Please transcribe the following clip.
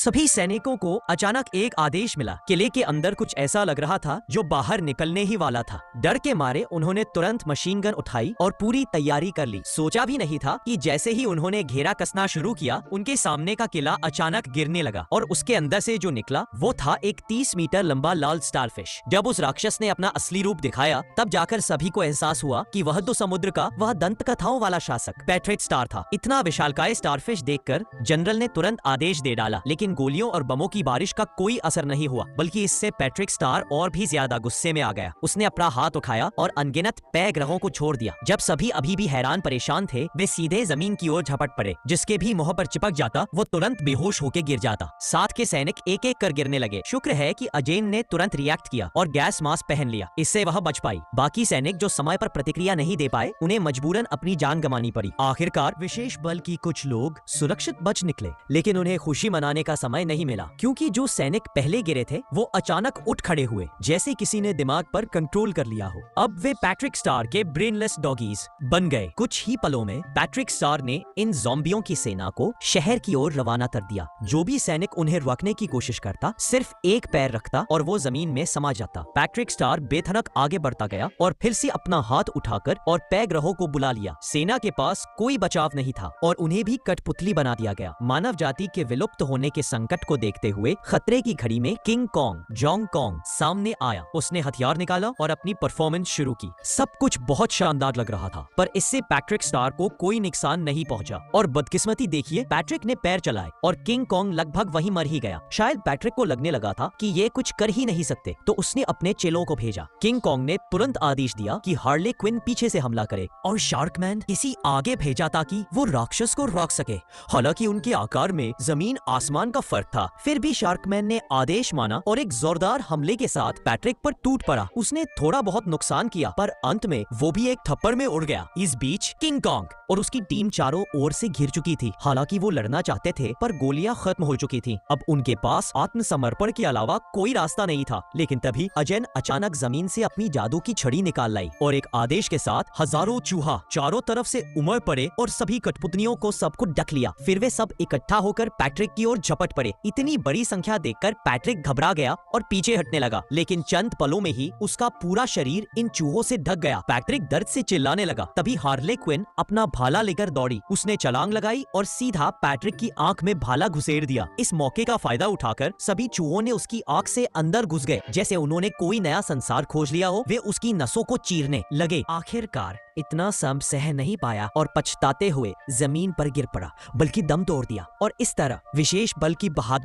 सभी सैनिकों को अचानक एक आदेश मिला। किले के अंदर कुछ ऐसा लग रहा था जो बाहर निकलने ही वाला था। डर के मारे उन्होंने तुरंत मशीन गन उठाई और पूरी तैयारी कर ली। सोचा भी नहीं था कि जैसे ही उन्होंने घेरा कसना शुरू किया, उनके सामने का किला अचानक गिरने लगा और उसके अंदर से जो निकला वो था एक 30 मीटर लंबा लाल स्टारफिश। जब उस राक्षस ने अपना असली रूप दिखाया, तब जाकर सभी को एहसास हुआ कि वह तो समुद्र का वह दंत कथाओं वाला शासक पैट्रिक स्टार था। इतना विशालकाय स्टारफिश देखकर जनरल ने तुरंत आदेश दे डाला, लेकिन गोलियों और बमों की बारिश का कोई असर नहीं हुआ, बल्कि इससे पैट्रिक स्टार और भी ज्यादा गुस्से में आ गया। उसने अपना हाथ उठाया और अनगिनत पेय ग्रहों को छोड़ दिया। जब सभी अभी भी हैरान परेशान थे, वे सीधे जमीन की ओर झपट पड़े। जिसके भी मुंह पर चिपक जाता वो तुरंत बेहोश होकर गिर जाता। साथ के सैनिक एक एक कर गिरने लगे। शुक्र है कि अजेन ने तुरंत रिएक्ट किया और गैस मास्क पहन लिया, इससे वह बच पाई। बाकी सैनिक जो समय पर प्रतिक्रिया नहीं दे पाए, उन्हें मजबूरन अपनी जान गंवानी पड़ी। आखिरकार विशेष बल की कुछ लोग सुरक्षित बच निकले, लेकिन उन्हें खुशी मनाने का समय नहीं मिला, क्योंकि जो सैनिक पहले गिरे थे वो अचानक उठ खड़े हुए, जैसे किसी ने दिमाग पर कंट्रोल कर लिया हो। अब वे पैट्रिक स्टार के ब्रेनलेस डॉगीज बन गए। कुछ ही पलों में पैट्रिक स्टार ने इन ज़ॉम्बियों की सेना को शहर की ओर रवाना कर दिया। जो भी सैनिक उन्हें रोकने की कोशिश करता, सिर्फ एक पैर रखता और वो जमीन में समा जाता। पैट्रिक स्टार बेधड़क आगे बढ़ता गया और फिर से अपना हाथ उठाकर और पेय ग्रहों को बुला लिया। सेना के पास कोई बचाव नहीं था और उन्हें भी कठपुतली बना दिया गया। मानव जाति के विलुप्त होने के संकट को देखते हुए खतरे की घड़ी में किंग कॉन्ग जोंग कॉन्ग सामने आया। उसने हथियार निकाला और अपनी परफॉर्मेंस शुरू की। सब कुछ बहुत शानदार लग रहा था, पर इससे पैट्रिक स्टार को कोई नुकसान नहीं पहुंचा। और बदकिस्मती देखिए, पैट्रिक ने पैर चलाए और किंग कॉन्ग लगभग वहीं मर ही गया। शायद पैट्रिक को लगने लगा था कि ये कुछ कर ही नहीं सकते, तो उसने अपने चेलों को भेजा। किंग कॉन्ग ने तुरंत आदेश दिया कि हार्ले क्विन पीछे से हमला करे और शार्कमैन किसी आगे भेजा ताकि वो राक्षस को रोक सके। हालांकि उनके आकार में जमीन आसमान का फर्क था, फिर भी शार्कमैन ने आदेश माना और एक जोरदार हमले के साथ पैट्रिक पर टूट पड़ा। उसने थोड़ा बहुत नुकसान किया, पर अंत में वो भी एक थप्पड़ में उड़ गया। इस बीच किंग कॉन्ग और उसकी टीम चारों ओर से घिर चुकी थी। हालांकि वो लड़ना चाहते थे, पर गोलियां खत्म हो चुकी थी। अब उनके पास आत्मसमर्पण के अलावा कोई रास्ता नहीं था। लेकिन तभी अजेन अचानक जमीन से अपनी जादू की छड़ी निकाल लाई और एक आदेश के साथ हजारों चूहा चारों तरफ से उमड़ पड़े और सभी कठपुतलियों को सबको ढक लिया। फिर वे सब इकट्ठा होकर पैट्रिक की ओर झपट पड़े। इतनी बड़ी संख्या देखकर पैट्रिक घबरा गया और पीछे हटने लगा, लेकिन चंद पलों में ही उसका पूरा शरीर इन चूहों से ढक गया। पैट्रिक दर्द से चिल्लाने लगा। तभी हार्ले क्विन अपना भाला लेकर दौड़ी। उसने छलांग लगाई और सीधा पैट्रिक की आंख में भाला घुसेड़ दिया। इस मौके का फायदा उठाकर सभी चूहों ने उसकी आंख से अंदर घुस गए, जैसे उन्होंने कोई नया संसार खोज लिया हो। वे उसकी नसों को चीरने लगे। आखिरकार इतना सब सह नहीं पाया और पछताते हुए जमीन पर गिर पड़ा, बल्कि दम तोड़ दिया। और इस तरह विशेष बल की बहादुरी